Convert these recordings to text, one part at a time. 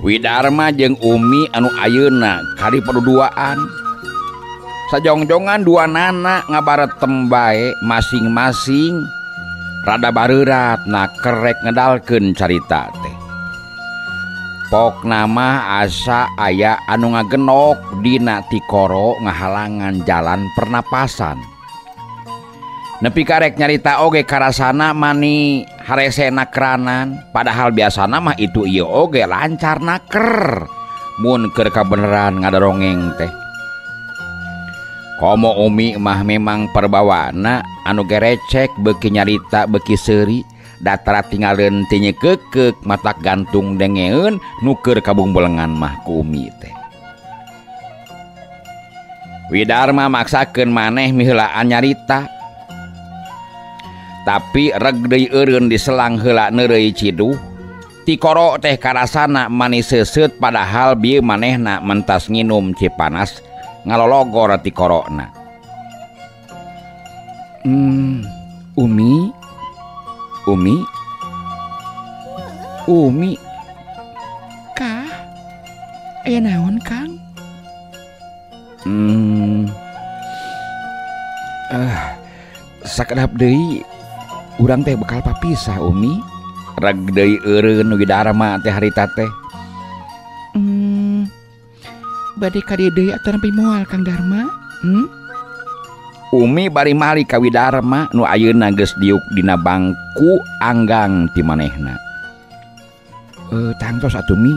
Widarma jeung Umi anu ayeuna kari paduduaan sajongjongan dua nana ngabaretem bae masing-masing rada bareurat na kerek ngedalkeun carita teh. Pok nama asa aya anu ngagenok dina tikoro ngahalangan jalan pernapasan. Nepi karek nyarita oge karasana mani harese nakranan, padahal biasana mah itu ieu oge lancar naker mun keur kabeneran ngadarongeng teh. Komo Umi mah memang perbawana anu gerecek beuki nyarita beuki seuri datara tinggalin tinya kekek matak gantung dengeun nuker kabungbelengan mah ku Umi teh. Widarma maksakeun maneh miheulaan nyarita, tapi reg deui eureun diselang heula neureuy Ciduh. Tikoro teh karasana manis seuseut padahal bieu manehna mentas nginum Cipanas ngalologor tikorona. Umi Kah? Aya naon, Kang? Sakedap deui urang teh bekal papisah Umi. Reg deui eureun Widarma teh harita teh. Bade ka dieu deui atuh nepi moal Kang Darma? Umi bari mali ka Widarma nu ayeuna geus diuk dina bangku anggang ti manehna. Tangtos atuh Mi.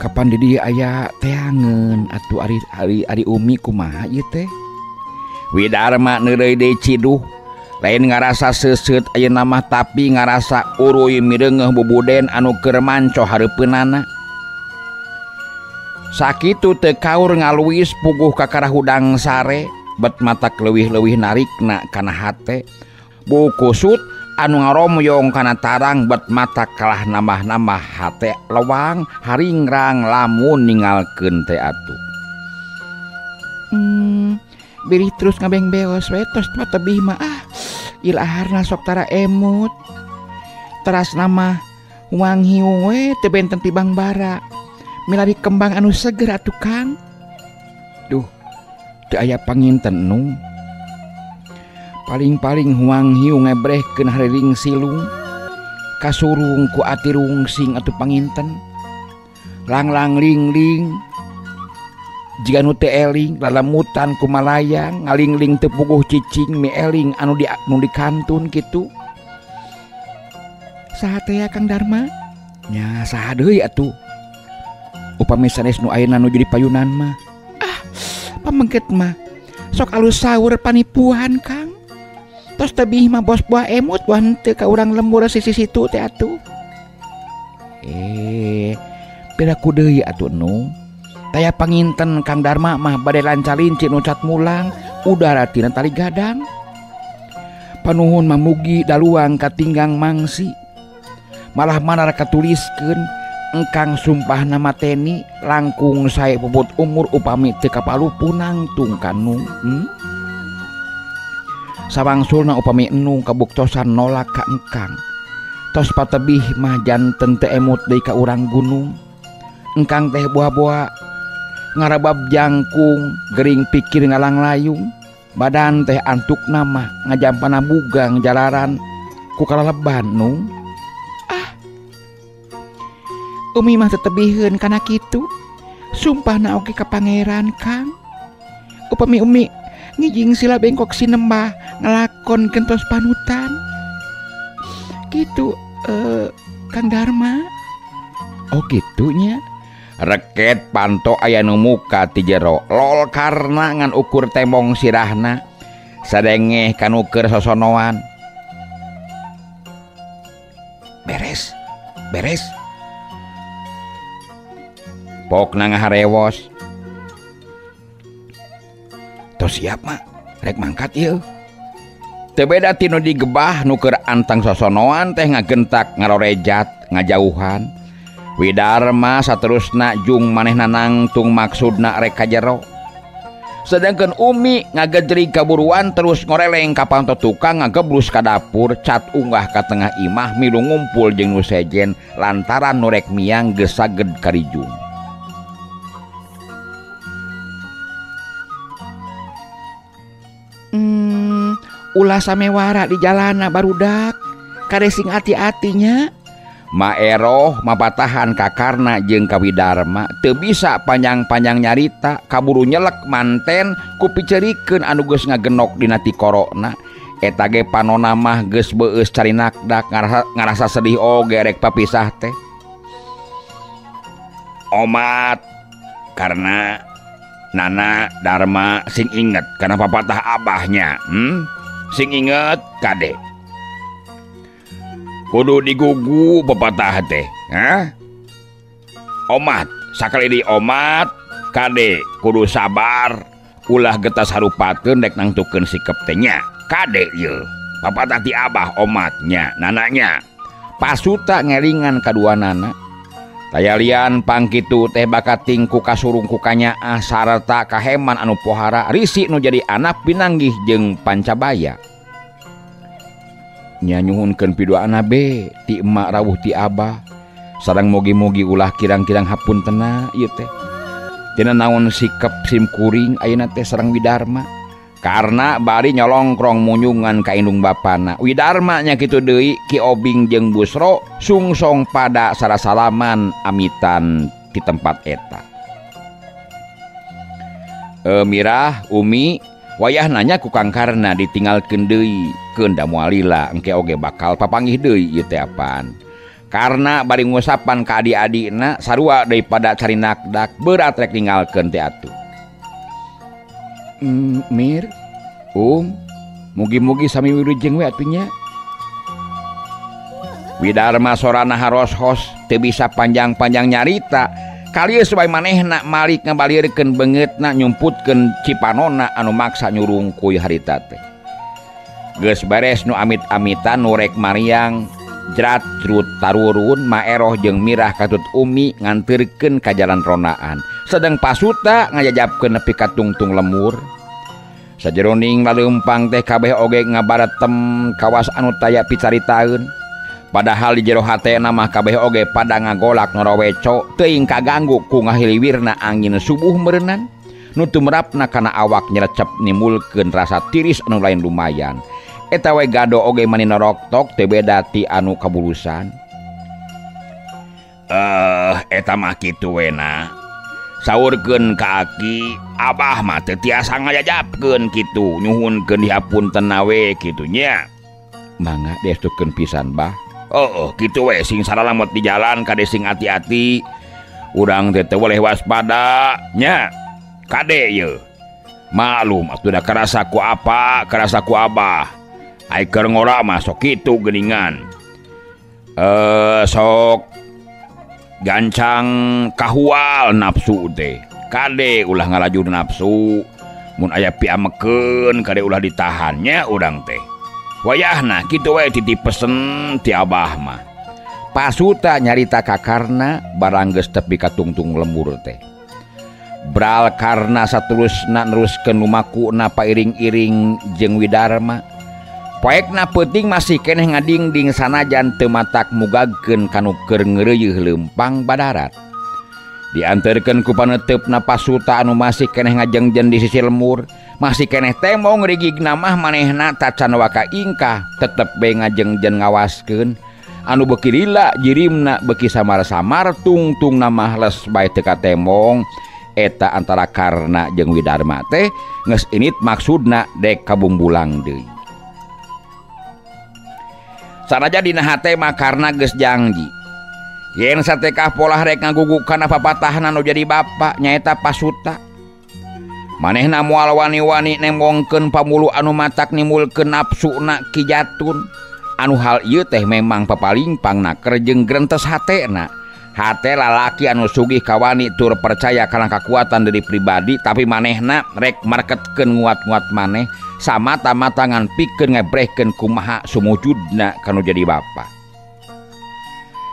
Kapan di dieu aya teangeun atuh ari Umi kumaha ieu teh? Widarma neureuy deui Ciduh. Lain ngarasa seuseut ayeuna mah tapi ngarasa uruy mireungeuh bubuden anu keur manco hareupeunana. Sakitu teu kaur ngaluis puguh ka karahudang sare bet matak leuwih-leuwih narikna kana hate. Bukusut anu ngaromyong kana tarang bet matak kalah nambah-nambah hate lewang haringrang lamun ningalkeun teh atuh. Bilih terus ngabeng beos we tos mah tebih mah ilaharna sok tara emut. Teras nama uang hiung we teu benten tibang bara. Milari kembang anu seger atuh Kang. Duh, teu aya panginten nu. Paling-paling huang hiu ngebrehkeun hariring silung kasurung ku ati rungsing atuh panginten. Lang-lang ling-ling jiga nu teu eling lalamutan ku malayang ngalingling teu puguh cicing mi eling anu dikantun kitu. Saha teh ya Kang Darma? Nya saha deui atuh? Upami sanes nu ayeuna nuju di payunan mah. Pamengket mah sok alus saur panipuhan Kang. Tos tebih mah bos buah emut buah henteu ka urang lembur sisi situ teh atuh. Piraku deui atuh nu. Taya panginten Kang Darma mah bade lancalincin nu cat mulang udara tina tali gadang. Panuhun mamugi daluang katinggang mangsi. Malah manar katuliskeun engkang sumpah nama teni langkung sae bobot umur upami teu kapalu punangtung kanu. Sawangsulna upami enung kabuktosan nolak ka engkang. Tos patebih mah janten teu emut deui ka urang gunung. Engkang teh boa-boa ngarabab jangkung gering pikir ngalang layung. Badan teh antukna mah ngajampana bugang jalaran ku kalaleban nung. Umi mah tetebihkeun kana kitu. Sumpahna oge ka pangeran Kang. Upami Umi ngijing sila bengkok sinembah ngelakon kentos panutan. Kitu Kang Darma. Oh gitunya. Reket panto aya nu muka ti jero lol karna ngan ukur tembong sirahna sadengeh kanu keur sosonoan. Beres. Pokna ngaharewos. Tos siap mak rek mangkat ieu. Teu beda ti nu digebah nu keur antang sosonoan teh ngagentak ngarorejat ngajauhan. Widarma saterusna jung manehna nangtung maksudna rek ka jero. Sedangkan Umi ngagedrig kaburuan terus ngoreleng ka panto tukang ngageblus ka dapur cat unggah ka tengah imah milu ngumpul jeung nu sejen lantaran nu rek miang geus saged karijung. Ulah samewara di jalana barudak kade sing ati-atinya. Maeroh mapatahan kakarna jeung Kawidarma teu bisa panjang-panjang nyarita kaburu nyelek manten ku picerikeun anu geus ngagenok dina ti korona. Eta ge panonna mah geus beueus cari nakdak ngarasa sedih oge rek papisah teh. Omat karena Nana Darma sing inget kana papatah abahnya. Sing inget kade kudu digugu pepatah teh. Omat sakali di omat kade kudu sabar ulah getas harupakeun dek nangtukeun sikep teh nya kade ieu papatah ti abah omatnya nananya. Pasuta ngelingan kaduanana tayalian pangkitu teh bakating ku kasurung ku kanyaah sarta kaheman anu pohara risi nu jadi anak pinanggih jeung Pancabaya. Nya nyuhunkeun pidoana be ti emak rawuh ti abah sareng mogi-mogi ulah kirang-kirang hapuntena ieu teh. Tina naon sikep simkuring ayeuna teh sareng Widarma karna bari nyolongkrong munyungan ka indung bapana. Widarma nya kitu deui Ki Obing jeung Busro sungsong pada sarasalaman amitan di tempat eta. Mirah Umi wayah nanya ku Kang Karna ditinggalkeun deui keun da moal lila engke oge bakal papanggih deui ieu teh apaan. Karna bari ngusapan ka adik-adikna sarua daripada cari nakdak berat rek ninggalkeun teh atuh. Mir, mugi-mugi sami wirujeng we atunya. Widarma sorana haros-hos teu bisa panjang-panjang nyarita. Kalieu supaya manehna malik ngabalirkeun beungeutna nyumputkeun cipanonna anu maksa nyurung kuy harita teh. Geus beres nu amit-amitan nu rek mariang jrat jrut tarurun Maeroh jeung Mirah katut Umi nganterkeun ka jalan ronaan. Sedeng Pasuta ngajajabkeun nepi ka tungtung lemur. Sajeroning laleumpang teh kabeh oge ngabaretem kawas anu taya picaritaeun. Padahal di jero hatena mah kabeh oge pada ngagolak noroweco teuing kaganggu ku ngahiliwirna angin subuh meureunnan nu tumrapna kana awak nyerecep nimulkeun rasa tiris anu lain lumayan. Eta we gado oge mani noroktok teu beda ti anu kabulusan. Eta mah kitu we na. Saurkeun ka Aki, abah mah teu tiasa ngajajabkeun kitu, nyuhunkeun dihapuntenna we kitu nya. Mangga destukeun pisan bah. Kitu we sing saralamot di jalan kade sing hati-hati. Urang teh boleh waspada nya. Kade ieu. Maklum atuh da karasa ku apa, karasa ku abah. Ai keur ngora mah sok kitu geuningan. Sok gancang kahual nafsu teh. Kade ulah ngalajur nafsu. Mun aya piamekeun kade ulah ditahannya urang teh. Wayahna kitu we titip pesen ti abah mah. Pasuta nyarita ka Karna barang geus tepi ka tungtung lembur teh. Bral Karna saterusna neruskeun lumakuna pairing-iring jeung Widarma. Poekna peuting masih keneh ngadingding sanajan teu matak mugagkeun kanu keur ngeureuyeuh leumpang badarat. Dianterkeun ku paneteupna Pasuta anu masih keneh ngajengjen di sisi lemur. Masih keneh temong rigigna mah manehna tacan waka ingkah tetep bae ngajengjen ngawaskeun anu beuki lila jirimna beuki samar-samar tungtungna mah les bae teu katemong. Eta antara Karna jeung Widarma teh geus init maksudna dek kabumbulang deui. Sanajan dina hate mah Karna geus janji yen satekah polah rek ngagugu kana papatahna nu jadi bapa nyaeta Pasuta. Manehna moal wani-wani nembongkeun pamulu anu matak nimulkeun nafsuna Ki Jatun. Anu hal ieu teh memang papalimpangna keur jeung grentes hatena. Hate lalaki anu sugih ka wani tur percaya kana kakuatan diri pribadi tapi manehna rek marketkeun nguat-nguat maneh samata-mata ngan pikeun ngebrehkeun kumaha sumujudna kanu jadi bapa.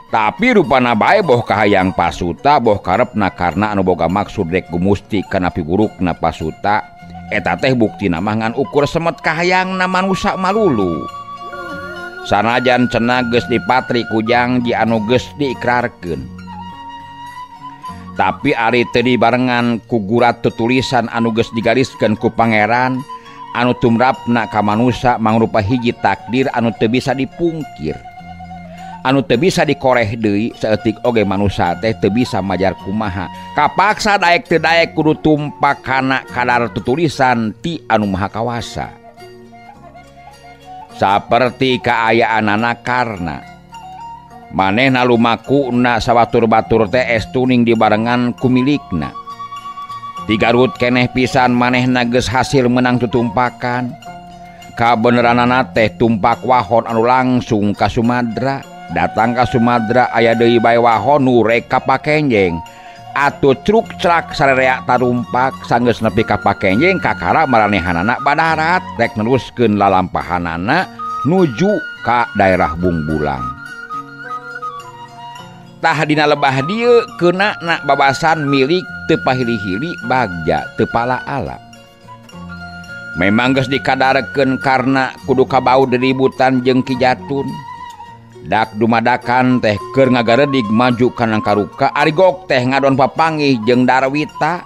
Tapi rupana bae boh kahayang Pasuta boh karepna karena anu boga maksud rek gumusti kana pigurukna Pasuta eta teh bukti nama ngan ukur semet kahayang na manusia malulu. Sanajan cenah geus dipatri ku janji anu geus diikrarkeun. Tapi ari teu dibarengan ku gurat tutulisan anu geus digariskeun ku pangeran anu tumrapna ka manusia mangrupa hiji takdir anu teu bisa dipungkir. Anu teu bisa dikoreh deui saeutik oge manusia teh teu bisa majar kumaha. Kapaksa daek teu daek kudu tumpak kana kadar tutulisan ti anu maha kawasa. Saperti kaayaanana karna manehna lumakuna sabatur-batur teh estuning dibarengan ku milikna. Ti Garut keneh pisan manehna geus hasil menang tutumpakan. Kabeneranana teh tumpak wahon anu langsung ka Sumadera. Datang ka Sumadera aya deui bae wahon nu rek ka Pakenjeng. Atuh cruk crak sarerea tarumpak sanggeus nepi ka Pakenjeng kakara maranehanana badarat rek neruskeun lalampahanana nuju ka daerah Bungbulang. Tah dina lebah dieu keunana babasan milik teu pahili-hili bagja teu pala-ala. Memang geus dikadarkeun karna kudu kabau diributan jeung Ki Jatun. Dak dumadakan teh keur ngagaredig maju kana karuka ari gok teh ngadon papanggih jeung Darwita.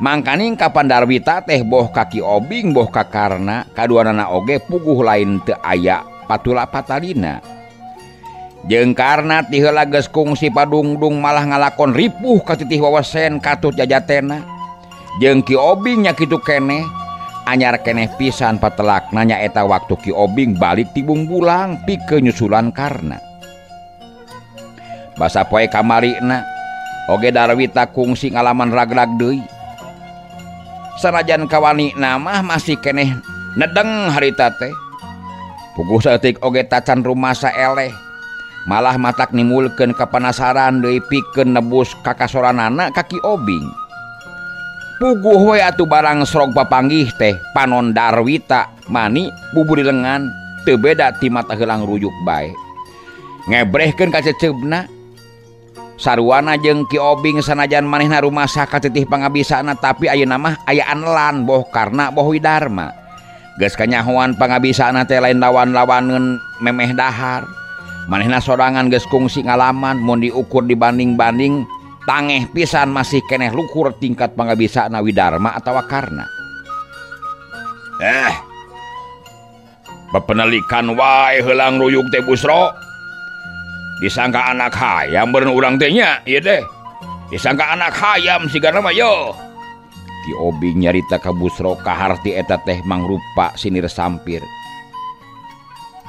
Mangkaning kapan Darwita teh boh ka Ki Obing boh ka Karna kaduanana oge puguh lain teu aya patula patalina. Jeung Karna ti heula geus kungsi padungdung malah ngalakon ripuh ka titih wawesen katut jajatena. Jeung Ki Obing nya kitu keneh anyar keneh pisan patelakna nyaeta waktu Ki Obing balik ti Bungbulang pikeun nyusulan Karna. Basa poe kamarina oge Darwita kungsi ngalaman ragrag deui. Sanajan kawanina mah masih keneh nedeng harita teh. Puguh saeutik oge tacan rumasa eleh. Malah matak nimulkeun kapanasaran deui pikeun nebus kakasoranana ka Ki Obing. Puguh we atuh barang srog papanggih teh panon Darwita mani buburi lengan teu beda ti mata heulang ruyuk bae. Ngebrehkeun ka ceceubna. Saruana jeung Ki Obing sanajan manehna rumasa ka titih pangabisana tapi ayeuna mah aya anelan boh Karna boh Widarma. Geus kanyahoan pangabisana teh lain lawan-lawaneun memeh dahar. Manehna sorangan geus kungsi ngalaman mun diukur dibanding-banding tangeh pisan masih keneh lukur tingkat pangabisana Widarma atawa Karna. Bepenelikan wae heulang ruyuk teh Busro. Disangka anak hayam beureun urang teh nya ieu teh. Disangka anak hayam sigana mah yo. Ki Obing nyarita ka Busro kaharti eta teh mangrupa sinir sampir.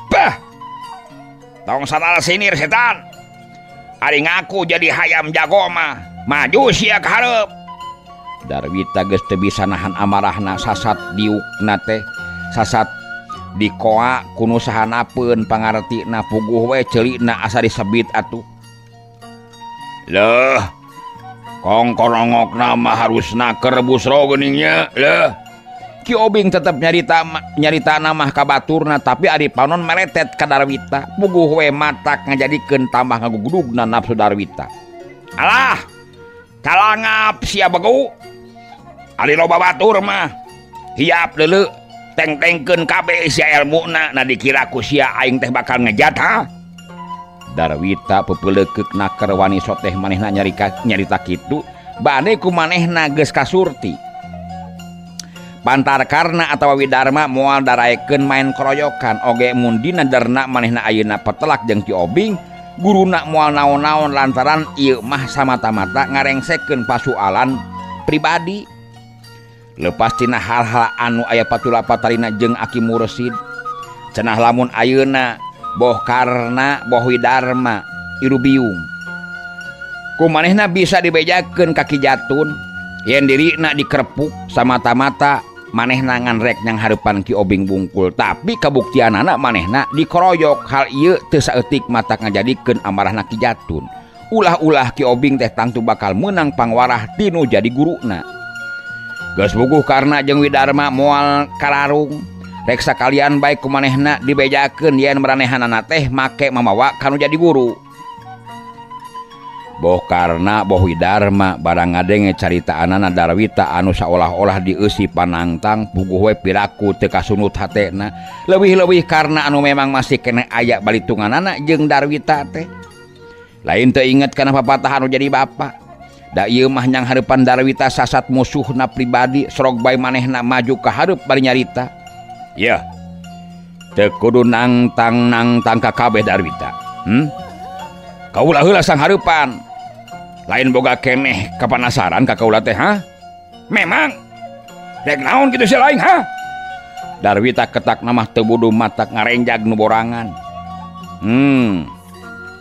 Bah. Tong sanal sinir setan. Ari ngaku jadi hayam jago mah maju sia ka hareup. Darwita geus teu bisa nahan amarahna sasat diukna teh sasat dikoa kuno sahanapeun pangartina puguh we ceulina asa disebit atuh. Leuh. Kongkorongokna mah harusna keur Busro geuningnya. Leuh. Ki Obing tetep nyarita mah ka baturna tapi ari panon meletet ka Darwita. Puguh we matak ngajadikeun tambah ngagugudugna nafsu Darwita. Alah. Kalangap sia begu. Ari loba batur mah hiap deuleu teng-tengkeun kabeh sia ilmuna na dikira ku sia aing teh bakal ngejat ha. Darwita pepeuleukkeuk naker wani soteh manehna nyarita kitu bade ku manehna geus kasurti. Pantar Karna atawa Widarma moal daraekeun main keroyokan oge mun dina derna manehna ayeuna petelak jeung Ki Obing guruna moal naon-naon lantaran ieu mah samata-mata ngarengsekeun pasualan pribadi. Lepas tina hal-hal anu aya patula patalina jeung Aki Mursid cenah lamun ayeuna boh Karna boh Widarma irubiung ku manehna bisa dibejakeun ka Ki Jatun yen dirina dikrepuk samata-mata manehna ngan rek nyang hareupan Ki Obing bungkul tapi kabuktianana manehna dikeroyok. Hal ieu teu saeutik matak ngajadikeun amarahna Ki Jatun. Ulah-ulah Ki Obing teh tangtu bakal meunang pangwarah tinu jadi guruna. Geus puguh Karna jeung Widarma moal kalarung rek sakalian baik ku manehna dibejakeun yen maranehanana teh make mamawa kanu jadi guru. boh karena boh Widharma barang ngadenge caritaanana Darwita anu saolah-olah dieusi panangtang puguh we piraku teu kasunut hatena leuwih-leuwih karena anu memang masih kene aya balitunganana jeung Darwita teh lain teu inget kana papatahan anu jadi bapa da ieu mah nyang hareupan Darwita sasat musuhna pribadi sorog bae manehna maju ka hareup bari nyarita ya teu kudu nangtang ka kabeh Darwita kaula heula sang hareupan lain boga keneh kapanasaran ka kaula teh memang rek naon kitu sia lain Darwita ketak namah teu budu matak ngarenjag nu borangan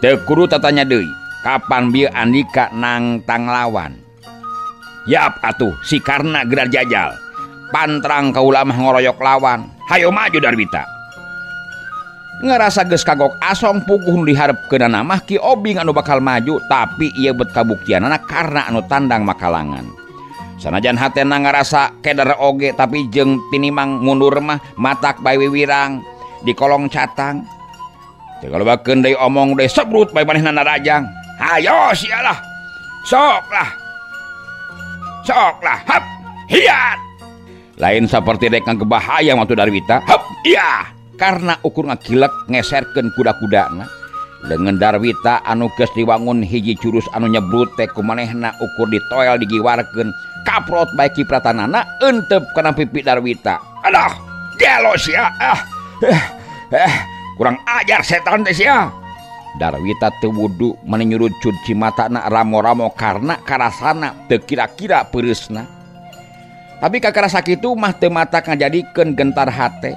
teu kudu tatanya deui kapan bieu Andika nangtang lawan yap atuh si Karna gerar jajal pantrang kaula mah ngoroyok lawan hayo maju Darwita ngerasa geus kagok asong puguh nu diharepkeunana mah Ki Obing anu bakal maju tapi ieu bet kabuktianana karena anu tandang makalangan sanajan hatena ngarasa keder oge tapi jeung tinimang mundur mah matak bae wiwirang di kolong catang teu kalobakeun deui omong deui sebrut bae manehna narajang hayo sialah soklah hap hiat lain saperti dek ngagebah hayang waktu Darwita hap iya karena ukur ngakilek ngeserkeun kuda-kudana leungeun Darwita anu geus diwangun hiji jurus anu nyebrut teh kumanehna ukur ditoel digiwarkeun kaprot bae kipratanana euteup kana pipi Darwita aduh gelo sia kurang ajar setan teh sia Darwita teu wudu menyurucud cimatana ramo-ramo karena karasana teu kira-kira peureusna tapi kakarasa kitu mah teu matak ngajadikeun gentar hate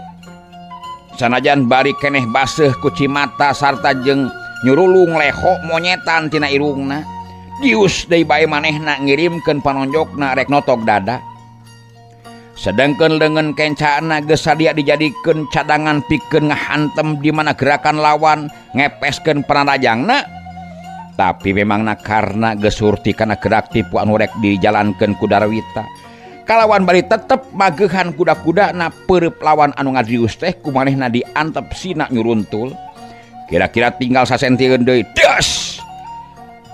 sanajan bari keneh baseuh ku cimata sarta jeung nyurulung leho monyetan tina irungna dius deui bae manehna ngirimkeun panonjokna rek notog dada sedengkeun leungeun kencana geus sadia dijadikeun cadangan pikeun ngahantem di mana gerakan lawan ngepeskeun panarajangna tapi memangna karena geus surti kana gerak tipu anu rek dijalankeun ku Darwita kalawan bari tetep mageuhan kuda-kudana peureub lawan anu ngadius teh kumanehna diantep sina nyuruntul kira-kira tinggal sasentieun deui das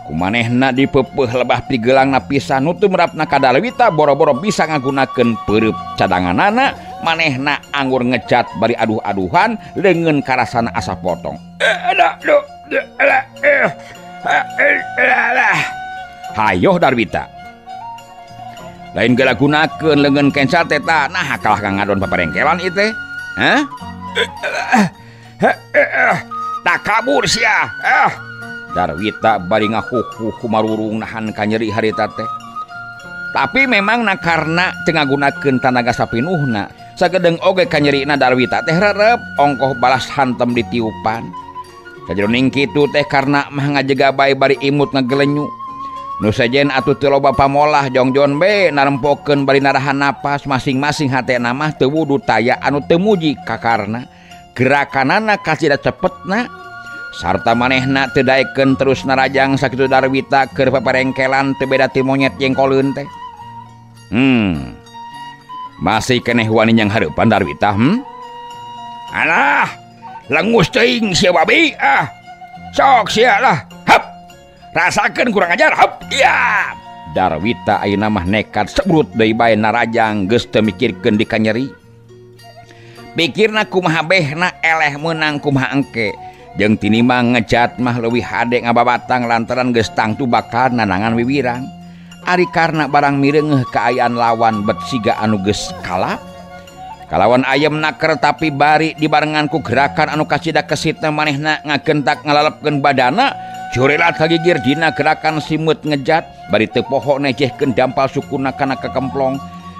kumanehna dipeupeuh lebah pigeulangna pisan nu teu merapna ka Darwita boro-boro bisa ngagunakeun peureub cadanganana manehna anggur ngejat bari aduh-aduhan leungeun karasana asa potong hayo Darwita lain geula gunakeun leungeun kenca teh nah kalah ka ngadon paparengkelan ieu teh tak kabur sia Darwita bari ngahuh kumarurung nahan ka nyeri harita teh tapi memang na karena teu ngagunakeun tanaga sapinuhna sagedeng oge ka nyerina Darwita teh rerep ongkoh balas hantem ditiupan sajroning kitu teh karena mah ngajega bae bari imut ngagelenyu nu sejen atuh teu loba pamolah jongjon be narempokeun bari narahan napas masing-masing hatena mah teu wudu taya anu teu muji ka karna gerakanana kasida cepetna sarta manehna teu daekeun terus narajang sakitu Darwita keur paparengkelan teu beda ti monyet jengkoleun teh masih keneh wani nyang hareupan Darwita alah lengus teuing sia babi sok sia lah rasakeun kurang ajar hap iya Darwita ayeuna mah nekat sebrut deui bae narajang geus teu mikirkeun di kanyeri pikirna kumaha behna eleh meunang kumaha engke jeung tinimang ngejat mah leuwih hade ngababatang lantaran geus tangtu bakal nanangan wiwirang ari karna barang mireungeuh kaayaan lawan bet siga anu geus kalap kalawan ayem naker tapi bari dibarengan ku gerakan anu kasida kesitna manehna ngagentak ngalalepkeun badana jurelat kagigir dina gerakan simut ngejat bari teu poho nejehkeun dampal sukuna kana kekemplong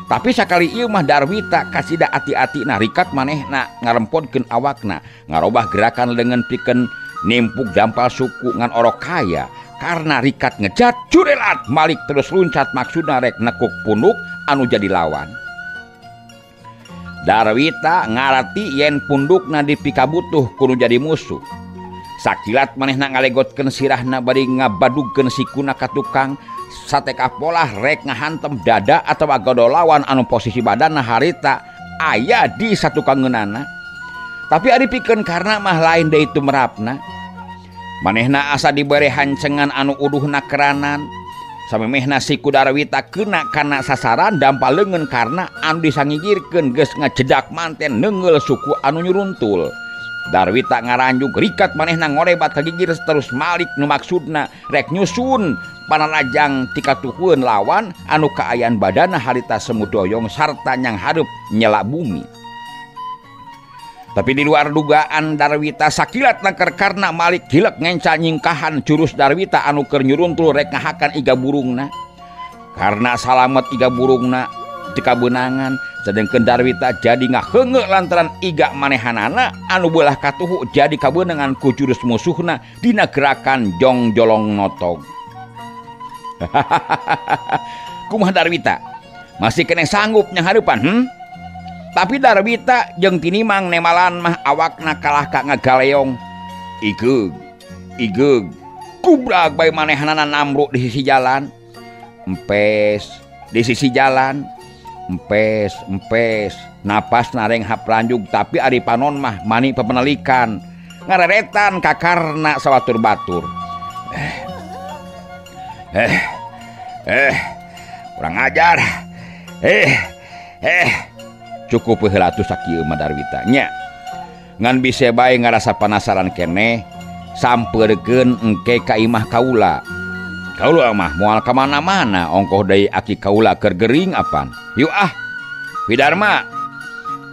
tapi sakali ieu mah Darwita kasida ati-ati narikat manehna ngarempodkeun awakna ngarobah gerakan leungeun pikeun nimpuk dampal suku ngan orok kaya karena rikat ngejat jurelat malik terus luncat maksudna rek nekuk punduk anu jadi lawan Darwita ngarati yen pundukna dipikabutuh kudu jadi musuh sakilat manehna ngalegotkeun sirahna bari ngabadugkeun sikuna ka tukang sateka polah rek ngahantem dada atawa godo lawan anu posisi badanna harita aya di satu kangeunana tapi ari pikeun karna mah lain deui itu merapna manehna asa dibere hancengan anu uduhna keranan samemehna si Darwita kena kana sasaran dampal leungeun karena anu disangigirkeun geus ngajedak manten neungeul suku anu nyuruntul. Darwita ngaranjug rikat manehna ngorebat ka gigir terus malik nu maksudna rek nyusun pananajang tikatuhkeun lawan anu kaayaan badana harita semudoyong sarta nyang hareup nyela bumi. Tapi di luar dugaan Darwita sakilat nangker karena malik hilek ngenca nyingkahan jurus Darwita anu keur nyuruntul rek ngahakan iga burungna. Karena salamet iga burungna tika beunangan sedengkeun Darwita jadi ngaheungeu lantaran iga manehanana anu beulah katuhu jadi kabeunangan ku jurus musuhna dina gerakan jong jolong notog. Kumaha Darwita? Masih kene sanggup nyang hareupan? Tapi Darwita jeung tinimang nemalan mah awakna kalah ka ngagaleong. Igeug kubrag bae manehanana namruk di sisi jalan. Empes di sisi jalan. Empes napas nareng hapranjug tapi ari panon mah mani pepenelikan ngareretan ka karna sawatur batur. Kurang ajar. Cukup heula atuh sakieu mah Darwita nya. Ngan bise bae ngarasa panasaran keneh sampeurkeun engke ka imah kaula. Kaula mah moal ka mana-mana ongkoh deui aki kaula keur gering apan. Yuk Widarma.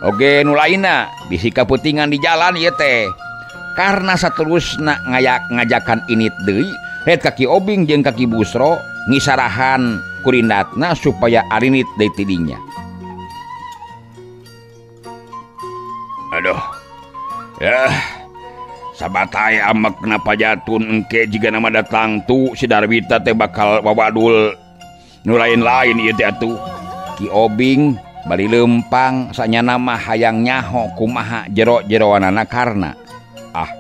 Oge nu lainna bisi kaputingan di jalan ieu teh. Karna saterusna ngajakan init deui ret kaki Obing jeung kaki Busro ngisarahan kurindatna supaya arinit deui tidinya. Aduh, ya, sabatai amek kenapa jatun engke jika nama datang tu si Darwita teh bakal wawadul nu lain-lain ieu teh atuh. Ki Obing bari lempang sanyana mah hayang nyaho kumaha jero-jeroanana karna.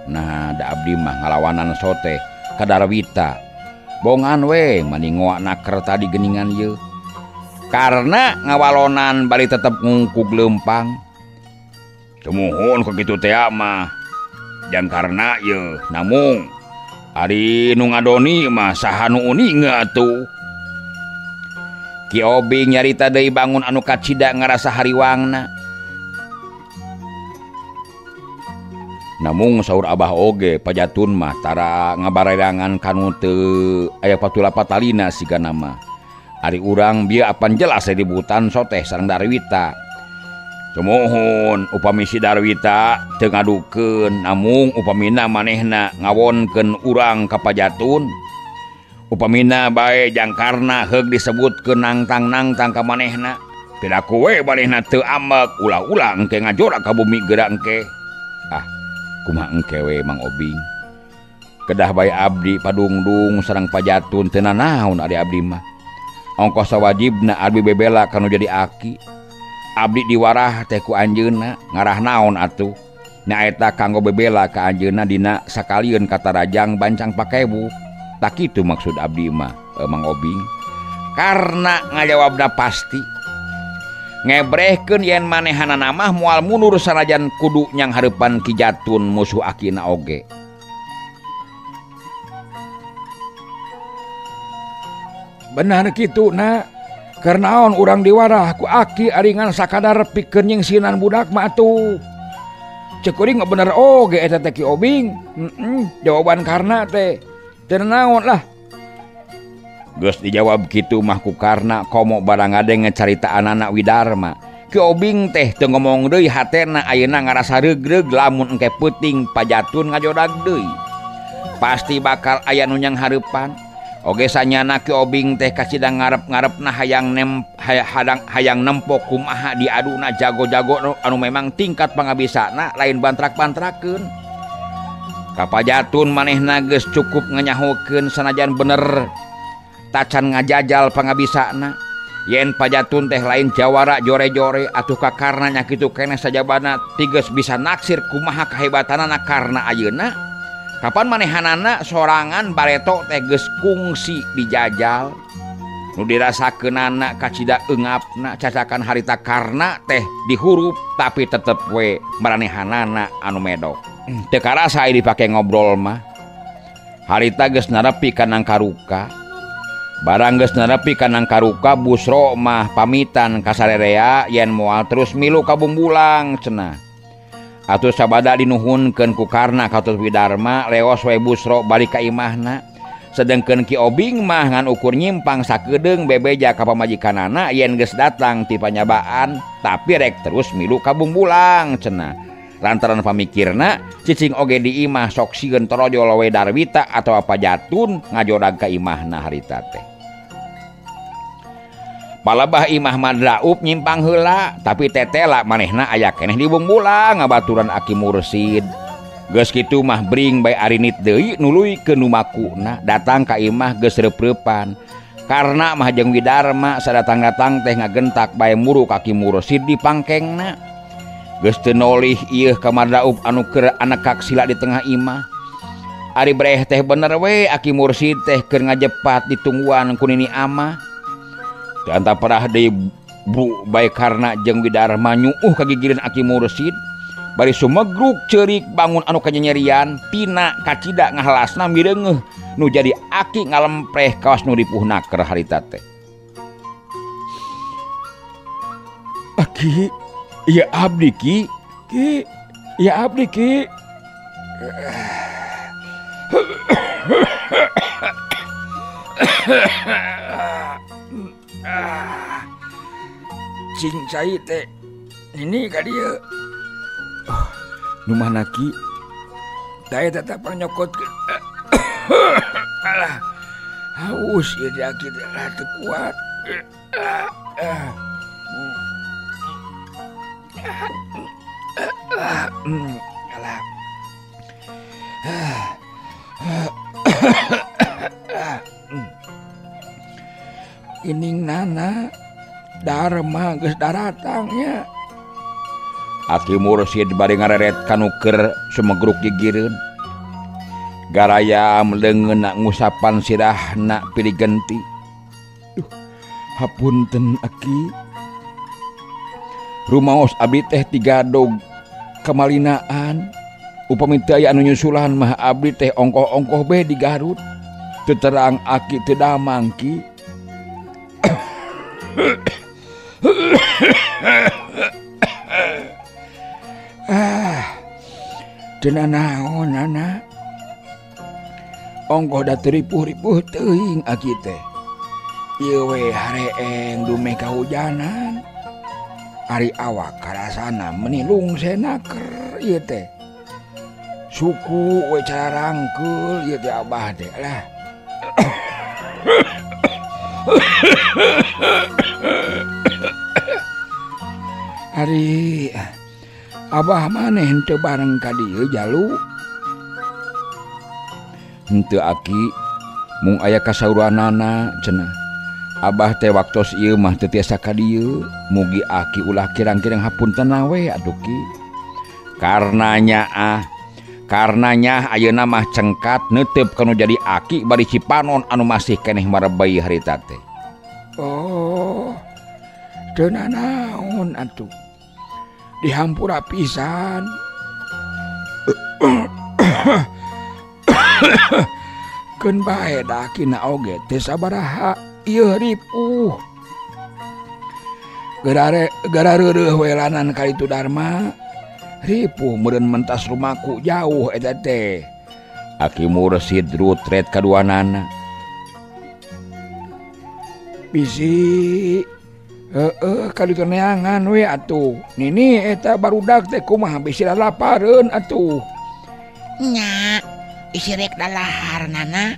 Nah da abdi mah ngalawanan sote ka Darwita. Bongan we mani ngoak naker tadi geningan ieu. Karna ngawalonan bari tetep ngungkug lempang. Semuhun kok kitu teh mah. Jan karna ye namung ari nu ngadoni mah saha nu uning atuh. Ki Obing nyarita deui bangun anu kacida ngarasa hariwangna. Namung saur Abah oge pajatun mah tara ngabarerangan kanu teu aya patula patalina sigana mah. Ari urang bieu apan jelas dibutan soteh sareng Darwita. Semohon upami si Darwita teu ngadukeun namung upamina manehna ngawonkeun urang ka pajatun. Upamina bae jangkarna heug disebutkeun nangtang-nangtang ka manehna. Pidaku we manehna teu amek ulah-ulah engke ngajora ka bumi geura engke. Kumaha engke we Mang Obing. Kedah bae abdi padungdung sareng pajatun teu nanaon ari abdi mah. Ongkos sawajibna abdi bebela kanu jadi aki. Abdi diwarah teh ku anjeunna ngarah naon atuh. Nya eta kanggo bebela ka anjeunna dina sakalieun kata rajang bancang pakebu. Tak kitu maksud abdi mah Mang Obing. Karna ngajawabna pasti. Ngebrehkeun yen manehanana mah moal mundur sanajan kudu nyang hareupan Ki Jatun musuh akina oge. Benar kitu na. Karena urang diwarah ku aki aringan sakadar pikeun nyingsinan budak mah atuh. Cek kuring bener oge eta teh Ki Obing. Jawaban karna teh teu naon lah. Geus dijawab kitu mah ku karna komo barang ade ngecaritaan Widarma. Ki Obing teh teu ngomong deui hatena ayeuna ngarasa regreg lamun engke peuting pajatun ngajodag deui. Pasti bakal aya nu nyang hareupan. Oge sanyana Ki Obing teh kacida ngarep-ngarepna hayang nempok kumaha diaduna jago-jago anu memang tingkat pangabisana lain bantrak-bantrakeun. Kapajatun manehna geus cukup nganyahokeun sanajan bener tacan ngajajal pangabisana. Yen pajatun teh lain jawara jore-jore atuh ka karna nya kitu keneh sajabana tigeus bisa naksir kumaha kahebatanana karna ayeuna. Kapan manehanana sorangan bareto teh geus kungsi dijajal. Nu dirasakeunana kacida eungapna cacakan harita karna teh dihurup tapi tetep we maranehanana anu medok. Teu karasa dipake ngobrol mah. harita geus narepi ka nang karuka. Barang geus narepi ka nang karuka Busro mah pamitan ka sarerea yen moal terus milu ka Bumbulang cenah. Atuh sabada dinuhunkeun ku Karna katus Widarma leos we Busro balik ka imahna. Sedengkeun Ki Obing mah ngan ukur nyimpang sakedeung bebeja ka pamajikanana yen geus datang ti panyabaan tapi rek terus milu ka Bumbulang cenah. Lantaran pamikirna cicing oge di imah sok sieun torojol we Darwita atau apa jatun ngajodag ka imahna harita teh. Palebah imah Madraub nyimpang heula tapi tetela manehna aya keneh di Bumbulang ngabaturan Aki Mursid. Geus kitu mah bring bae arinit deui nuluy ke numakuna datang ka imah geus reupreupan. Karna mah jeung Widarma sadatang-datang teh ngagentak bae muru Aki Mursid di pangkengna. Geus teu nolih ieu ka Madraub anu keur anekak sila di tengah imah. Ari breh teh bener we Aki Mursid teh keur ngajepat ditungguan ku Nini Amah. Teu anta parah deui Bu bae Karna jeung Widarma nyuuh ka gigireun Aki Mursid. Bari sumegruk ceurik bangun anu kanyanyerian pina kacida ngahalasna mireungeuh nu jadi Aki ngalempreh kawas nu ripuhna keur harita teh. Aki, ya abdi Ki. Ki, ya abdi Ki. Cing cai teh ini ka dieu. Nu mana Ki? Daya tetap nyokotkeun. Alah. Haus ieu di Aki teh teu kuat. Alah. Ining nana Darma geus daratangnya. Aki Mursid bari ngareret kanu keur sumegruk gigireun. Garaya meleungeun ngusapan sirahna pilih genti. Hapunten Aki. Rumaos abdi teh tigadog kamalinaan. Upami teu aya anu nyusulan mah abdi teh ongkoh-ongkoh bae di Garut. Teu terang Aki teu damang Ki. Cenah naon nana. Ongkoh da teu ripuh-ripuh teuing Aki teh. Ieu we hareeng dume kahujanan. Ari awak karasana menilung senaker ieu teh. Suku we cara rangkeul ieu teh Abah teh lah. Ari Abah maneh henteu bareng ka dieu Jalu. Henteu Aki, mung aya kasauranana cenah. Abah teh waktos ieu mah teu tiasa ka dieu, mugi Aki ulah kirang-kirang hapuntenna we atuh Ki. Karenanya ayeuna mah cengkat neuteup kanu jadi Aki bari Cipanon anu masih keneh marebay harita teh. Oh. Teu naon atuh. Dihampura pisan. Keun bae da Akina oge teu sabaraha ieu ripuh. Gara reureuh we lanan ka itu Darma. Ripuh meureun mentas rumaku jauh eta teh. Aki Mursid rutret kaduanana. Bisi kali neangan we atuh. Nini eta barudak teh kumaha bisi lalapareun atuh. Nya, isi rek dalahar nana.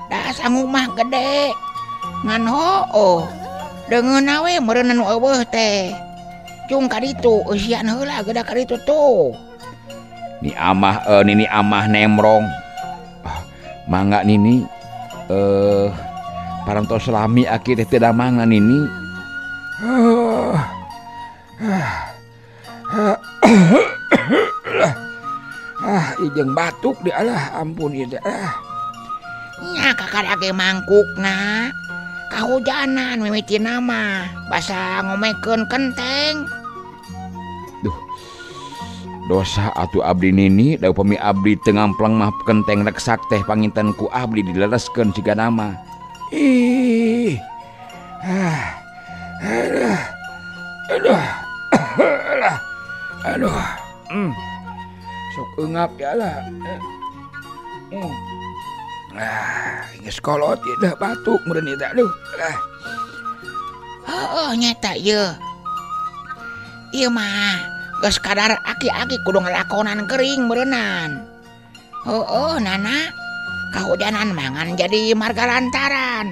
Da sanggup mah gede. Ngan hoo. Deungeun we meureun anu eueuh teh. Cung ka ditu eusian heula geda ka ditu tuh. Nini Amah nemrong. Mangga Nini parantos lami Aki teh teu damangan Nini. Ijeng batuk di alah ampun ieu teh. Nya kakadage mangkukna. Kahujanan mimitina mah basa ngomekeun kenteng. Duh. dosa atuh abdi nini da upami abdi teu ngampleng mah kenteng reksak teh panginten ku abdi dilereskeun siga nama. Ih. Aduh. Sok eungap ya lah. Geus kolot ieu dah batuk meureun ieu teh aduh. Heeh nyata ieu. Ieu mah geus kadar aki-aki kudu ngalakonan gering beureunan. Heueuh nana, kahujanan mangan jadi marga lantaran.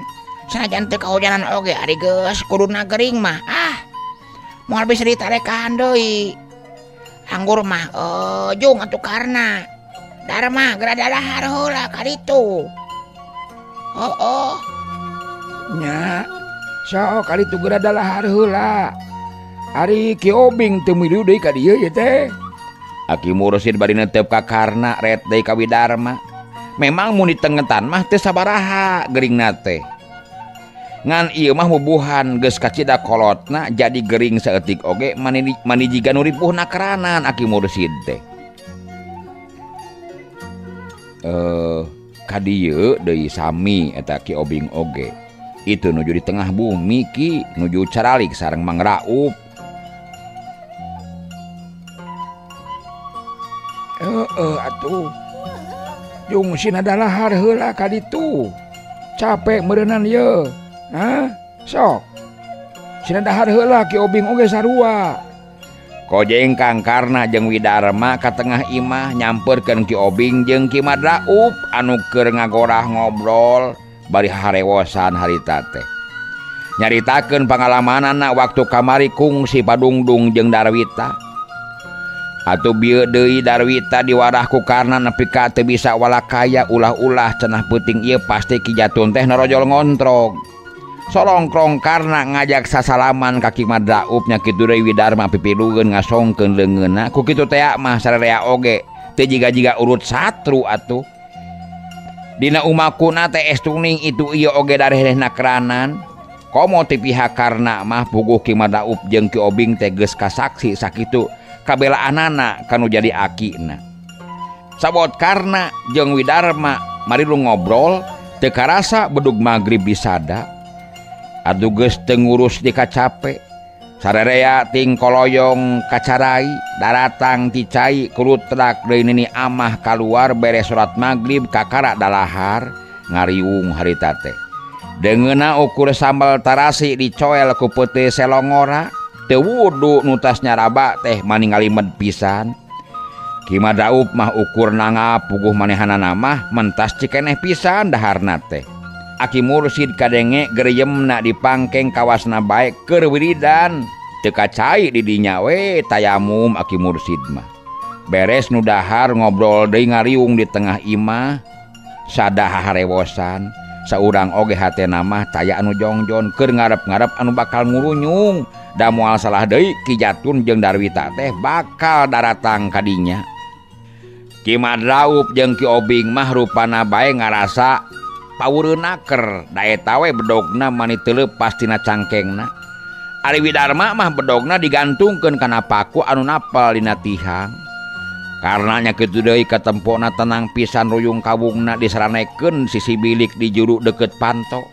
Sanajan teu kahujanan oge ari geus kuduna gering mah. Moal bisa ditarekan deui. Anggur mah jung atuh karna. Dharma geura dalahar heula ka ditu. Nya, sok kali tu geura dalahar heula. Ari Ki Obing teu milu deui ka dieu ye teh. Aki Mursid bari netep ka karna ret deui ka Widarma. Memang mun ditengetan mah teu sabaraha geuringna teh. Ngan ieu mah bubuhan geus kacida kolotna jadi gering saeutik oge mani jiga nu ripuhna keranan Aki Mursid teh. Ka dieu deui sami eta Ki Obing oge. Itu nuju di tengah bumi Ki, nuju caralik sareng Mang Raup. Atuh. Jung sina dalahar heula ka ditu. Capek meureunan ieu. Sok. Sina dahar heula Ki Obing oge sarua. Kojeng Kang Karna jeung Widarma ka tengah imah nyamperkeun Ki Obing jeung Ki Madraup anu keur ngagorah ngobrol bari harewosan harita teh. Nyaritakeun pangalamanana waktu kamari kungsi Padungdung jeung Darwita. Atuh bieu deui Darwita diwarah ku Karna nepi ka teu bisa walakaya ulah-ulah cenah peuting ieu pasti Ki Jatun teh narojol ngontrog. Solongkrong Karna ngajak sasalaman ka Ki Madraup nya kitu deui Widarma pipilugeun ngasongkeun leungeunna ku kitu teh mah sarerea oge teu jiga-jiga urut satru atuh. Dina umakuna teh estuning itu ieu oge darehna keranan. Komo ti pihak Karna mah puguh Ki Madraup jeung Ki Obing teh geus kasaksi sakitu kabelaanana kanu jadi akina. Sabot Karna jeung Widarma mari lu ngobrol teu karasa bedug magrib disada. Adu geus teu ngurus di kacape. Sarerea ting koloyong kacarai daratang ti cai kulutrak deui nini amah kaluar beres salat magrib kakara dalahar ngariung harita teh. Deungeunna ukur sambal tarasi dicoel ku peuteuh selongora. Teu wudu nutas nyaraba teh mani ngalimed pisan. Ki Madraup mah ukur nanga puguh manehanana mah mentas cikeneh pisan daharna teh. Aki Mursid kadenge gereyemna dipangkeng kawasna bae keur wiridan. Teu kacai di dinya we tayamum Aki Mursid mah. Beres nu dahar ngobrol deui ngariung di tengah imah. Sadaha harewosan. Saurang oge hatena mah taya anu jongjon keur ngarep-ngarep anu bakal ngurunyung. Da moal salah deui Ki Jatun jeung Darwita teh bakal daratang ka dinya. Ki Madraup jeung Ki Obing mah rupana bae ngarasa pawureunaker da eta we bedogna mani teu leupas tina cangkengna. Ari Widarma mah bedogna digantungkeun kana paku anu napal dina tihang. Karna nya kitu deui katempona tenang pisan ruyung kawungna disaranekeun sisi bilik di juru deukeut panto.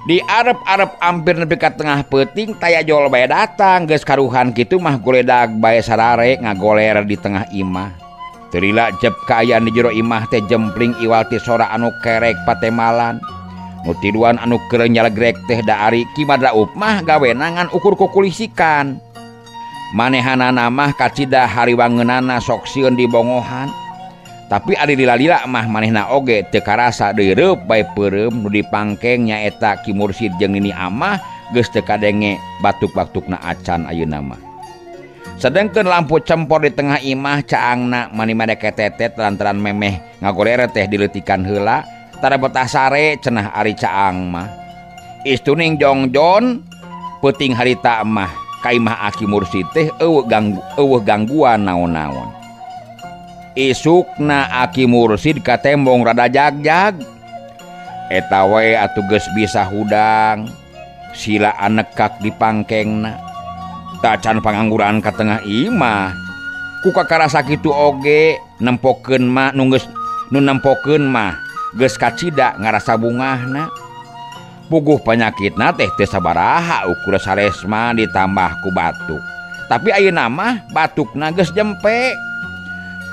Di arep-arep ampir nepi ka tengah peuting taya jol bae datang geus karuhan kitu mah goledag bae sarare ngagoler di tengah imah. Teu lila jep kaayaan di jero imah teh jempling iwal ti sora anu kerek patemalan. Nu tiluan anu keur nyalegrek teh da ari Ki Madraup mah gawena ngan ukur kukulisikan. Manehanana mah kacida hariwangeunana sok sieun dibongohan. Tapi ari lila-lila mah manehna oge teu karasa deui reup bae peureum nu dipangkeng nyaeta Ki Mursid jeung nini amah geus teu kadenge batuk-batukna acan ayeuna mah. Sedengkeun lampu cempor di tengah imah caangna mani madeke tetet lantaran memeh ngagoler teh dileutikan heula tara betah sare cenah ari caang mah. Istuning jongjon peuting harita mah ka imah Aki Mursid teh eueuh gangguan naon-naon. Isukna Aki Mursid ka tembong rada jagjag. Eta we atuh geus bisa hudang. Sila anekak dipangkengna. Tacan pangangguran ka tengah imah. ku kakarasa kitu oge nempokeun mah nu nempokeun mah geus kacida ngarasa bungahna. Puguh panyakitna teh teu sabaraha ukur saresma ditambah ku batuk. Tapi ayeuna mah batukna geus jempe.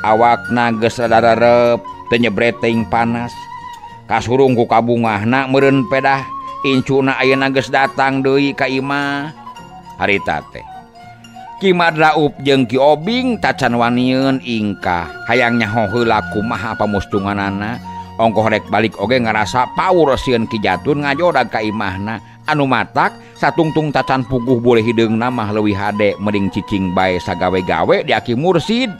Awakna geus rada-rarep teu nyebreteng panas. Kasurung ku kabungahna meureun pedah incuna ayeuna geus datang deui ka imah. Harita teh Ki Madraup jeung Ki Obing tacan wanieun ingkah hayang nyaho heula kumaha pamustunganana. Ongkoh rek balik oge ngarasa pawur sieun Ki Jatun ngajodag ka imahna. Anu matak satungtung tacan puguh boleh hideungna mah leuwih hade mending cicing bae sagawe-gawe di Aki Mursid.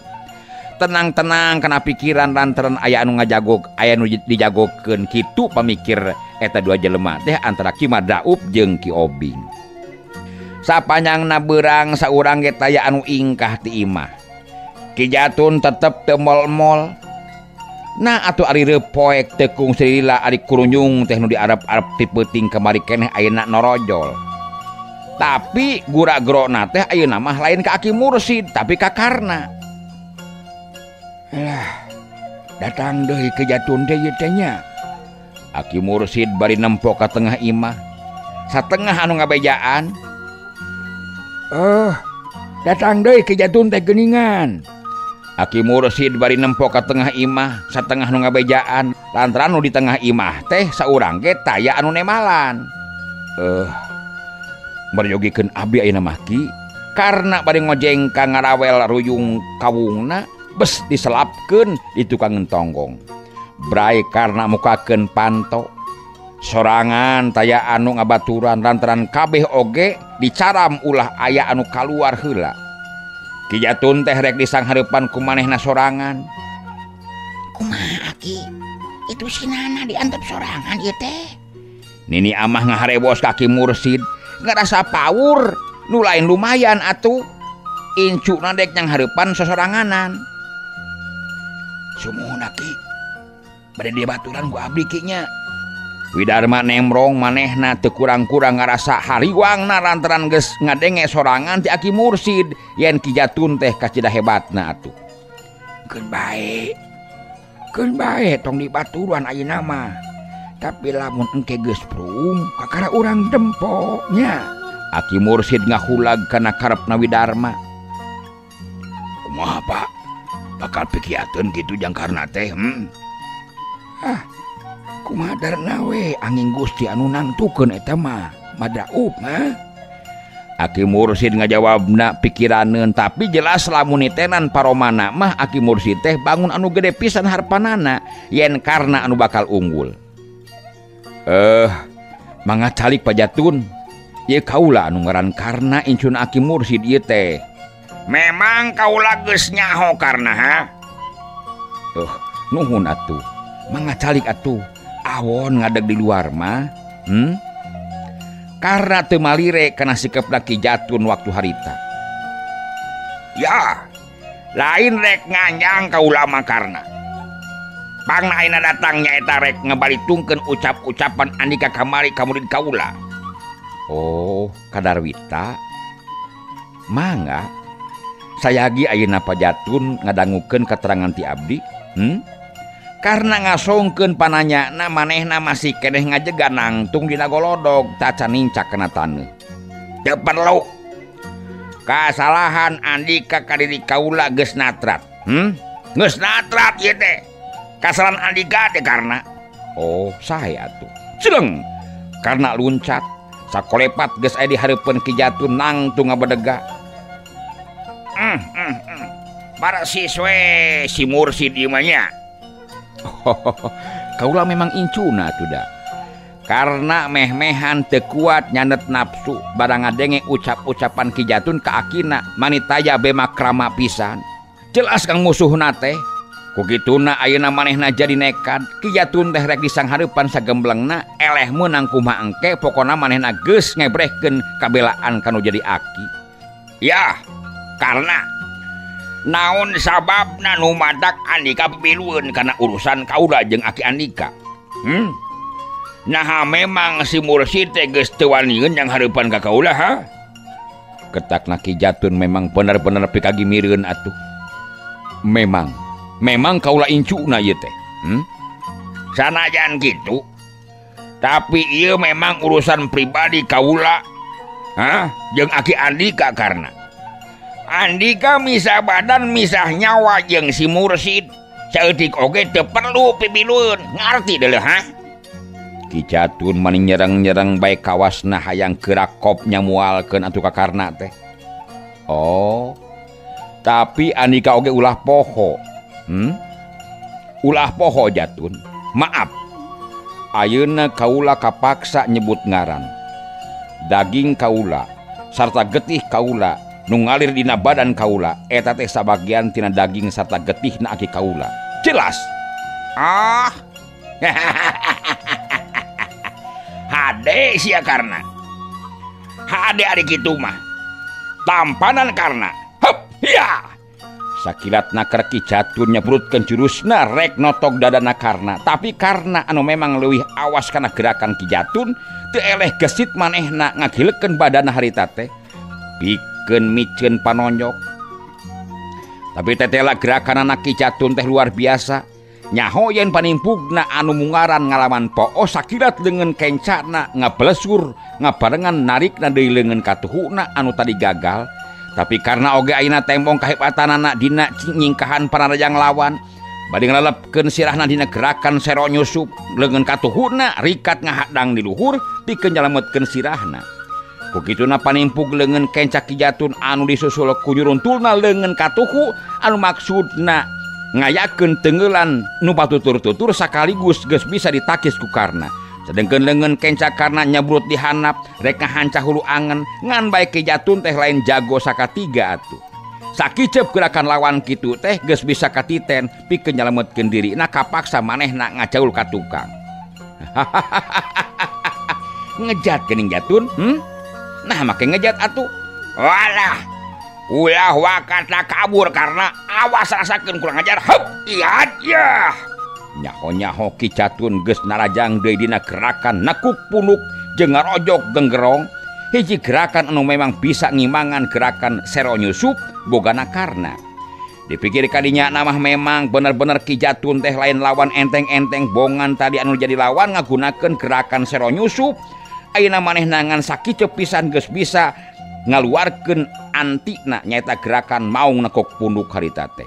Tenang-tenang kana pikiran lantaran aya anu ngajagog aya nu dijagogkeun kitu pamikir eta dua jelema teh antara Ki Madraup jeung Ki Obing. Sapanjangna beurang saurang ge taya anu ingkah ti imah. Ki Jatun tetep teu mol-mol. Nah atuh ari repoek tekung silila ari kurunjung teh nu diarep-arep ti peuting kemari keneh ayeuna norojol. Tapi gura-gerona teh ayeuna mah lain ka Aki Mursid tapi ka Karna. Lah, datang deui Ki Jatun teh ieu teh nya. Aki Mursid bari nempo ka tengah imah. Satengah anu ngabejaan. Datang deui Ki Jatun teh geuningan. Aki Mursid bari nempo ka tengah imah satengah nu ngabejaan lantaran nu di tengah imah teh saurang ge taya anu nemalan. Merjogikeun abdi ayeuna mah Ki Karna bari ngojeng ka ngarawel ruyung kawungna bes diselapkeun di tukang tonggong. Brai Karna mukakeun panto. Sorangan taya anu ngabaturan lantaran kabeh oge dicaram ulah aya anu kaluar heula. Ki Jatun teh rek disanghareupan ku manehna sorangan. Kumaha Ki? Itu si Nana diantep sorangan ieu teh. Nini amah ngaharewas ka Ki Mursid ngarasa pawur nu lain lumayan atuh. Incuna dek nyanghareupan sosoranganan. Sumuhuna Ki. Bade dibaturan ku abdi Ki nya. Widarma nemrong manehna teu kurang-kurang ngarasa hariwangna lantaran geus ngadenge sorangan ti Aki Mursid yen Ki Jatun teh kacida hebatna atuh. Keun bae tong dibaturan ayeuna mah. Tapi lamun engke geus prung kakara urang dempo nya. Aki Mursid ngahulag kana karepna Widarma. Kumaha Pak? Bakal pikiateun kitu jang Karna teh? Kumaha darna we angin Gusti anu nangtukeun eta mah Madraup mah. Aki Mursid ngajawabna pikiraneun tapi jelas lamun nitenan paromana mah Aki Mursid teh bangun anu gede pisan harpanana yen Karna anu bakal unggul. Mangga calik Pak Jatun. Ieu kaula anu ngaran Karna incun Aki Mursid ieu teh. Memang kaula geus nyaho Karna ha? Nuhun atuh. Mangga calik atuh. Awon ngadeg di luar mah. Karena teu malire kana sikepna Ki Jatun waktu harita. Ya, lain rek nganyang kaula mah Karna. Pangna ayeuna datang nyaeta rek ngabalitungkeun ucap-ucapan andika kamari ka murid kaula. Oh, kadarwita. Mangga sayagi ayeuna Pak Jatun ngadangukeun keterangan ti abdi. Karena ngasongkeun pananyana manehna masih keneh ngajegan nangtung dina golodog tacan nincak kana taneuh. Teu perlu. Kasalahan andika ka diri kaula geus natrat. Geus natrat ieu teh. Kasalahan andika teh Karna. Oh, sae atuh. Ceuleng. Karna luncat sakolepat geus aya di hareupeun Ki Jatun nangtung ngabedega. Para siswe si Mursid ieu mah nya. Kaula memang incuna tuh da. Karena meh-mehan teu kuat nyanet nafsu barang ngadenge ucap-ucapan Ki Jatun ka akina manitaya bemakrama pisan. Jelas kang musuhna teh. Ku kituna ayeuna manehna jadi nekat. Ki Jatun teh rek disanghareupan sagemblengna eleh meunang kumaha engke pokona manehna geus ngebrehkeun kabelaan kanu jadi aki. Ya, karena naon sababna nu madak Andika pipilueun kana urusan kaula jeung Aki Andika? Nah memang si Mursid teh geus teu wanieun yang hareupan ka kaula ha? Ketakna Ki Jatun memang bener-bener pikagimireun atuh. memang kaula incuna ieu teh. Sanajan gitu. Tapi ieu memang urusan pribadi kaula. Jeung Aki Andika karena Andika misah badan misah nyawa jeung si Mursid. Saeutik oge teu perlu pibilueun. Ngarti deuleu Ki Jatun mani nyereng-nyereng bae kawasna hayang kerakop nyamualkeun atuh ka Karna teh. Oh. Tapi Andika oge ulah poho. Ulah poho Jatun. Maaf. Ayeuna kaula kapaksa nyebut ngaran. Daging kaula sarta getih kaula nu ngalir dina badan kaula eta teh sabagian tina daging sarta getihna Aki kaula. Jelas. Hade sia Karna. Hade ari kitu mah. Tampanan Karna. Hep, ya. Sakilatna keur Ki Jatun nyabrutkeun jurusna rek notok dadana Karna, tapi Karna anu memang leuwih awas kana gerakan Ki Jatun teu eleh gesit manehna ngagilekeun badanna harita teh pikeun miceun panonjok. Tapi tetela gerakan anak Ki Jatun teh luar biasa. Nyaho yen panimpugna anu mungaran ngalaman poos sakilat leungeun kencana ngablesur ngabarengan narikna deui leungeun katuhuna anu tadi gagal. Tapi karena oge ayeuna tembong kahebatanana dina nyingkahan panarajang lawan bade ngalelepkeun sirahna dina gerakan sero nyusup leungeun katuhuna rikat ngahadang di luhur pikeun nyalametkeun sirahna. Ku kituna panimpug leungeun kenca Ki Jatun anu disusul ku nyuruntulna leungeun katuhu anu maksudna ngayakeun teungeulan nu batutur-tutur sakaligus geus bisa ditakis ku Karna. Sedengkeun leungeun kenca Karna nyabrut di handap rek ngahancah hulu angen ngan bae Ki Jatun teh lain jago sakatiga atuh. Sakicep gerakan lawan kitu teh geus bisa katiten pikeun nyalametkeun diri na kapaksa manehna ngacaul ka tukang. Ngejat geuning Jatun. Nah make ngejat atuh. Walah. Ulah wakatna kabur karena awas rasakeun kurang ajar. Hep, iya ya. Nyaho-nyaho Ki Jatun geus narajang deui dina gerakan nekuk punuk jeung ngarojog genggerong, hiji gerakan anu memang bisa ngimangan gerakan sero nyusup bogana Karna. Dipikir kadinya namah memang bener-bener Ki Jatun teh lain lawan enteng-enteng bongan tadi anu jadi lawan ngagunakeun gerakan sero nyusup. Ayeuna manehna ngan sakicep pisan geus bisa ngaluarkeun antina nyaeta gerakan maung nekuk punuk harita teh.